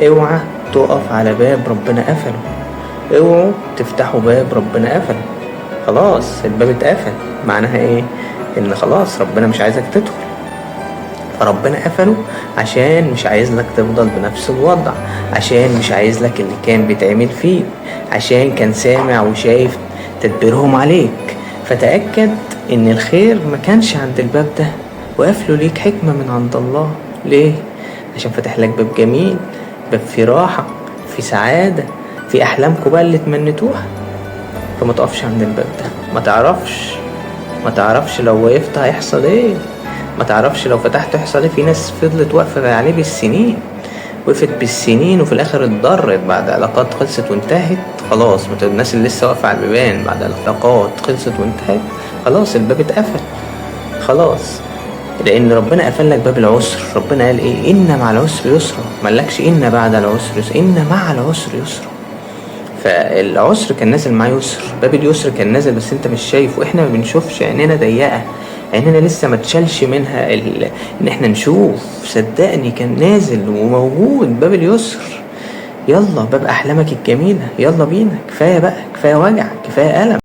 اوعى تقف على باب ربنا قفله، اوعوا تفتحوا باب ربنا قفله. خلاص الباب اتقفل، معناها ايه؟ ان خلاص ربنا مش عايزك تدخل، فربنا قفله عشان مش عايز لك تفضل بنفس الوضع، عشان مش عايز لك اللي كان بيتعمل فيك، عشان كان سامع وشايف تدبيرهم عليك. فتأكد ان الخير ما كانش عند الباب ده، وقفله ليك حكمة من عند الله. ليه؟ عشان فتح لك باب جميل، باب في راحة، في سعادة، في احلامكم بقى اللي تمنيتوها. فما تقفش عند الباب ده، ما تعرفش لو وقفت هيحصل ايه، ما تعرفش لو فتحت يحصل ايه. في ناس فضلت واقفة عليه بالسنين، وقفت بالسنين وفي الاخر اتضرت بعد علاقات خلصت وانتهت. خلاص الناس اللي لسه واقفة على البيبان بعد علاقات خلصت وانتهت، خلاص الباب اتقفل خلاص. لان ربنا قفل لك باب العسر. ربنا قال ايه؟ ان مع العسر يسرا، مالكش ان بعد العسر يسرا، ان مع العسر يسرا. فالعسر كان نازل معاه يسر، باب اليسر كان نازل بس انت مش شايف، واحنا ما بنشوفش، عينينا ضيقه، عينينا لسه ما تشالش منها ان احنا نشوف. صدقني كان نازل وموجود باب اليسر. يلا باب احلامك الجميله، يلا بينا، كفايه بقى، كفايه وجع، كفايه الم.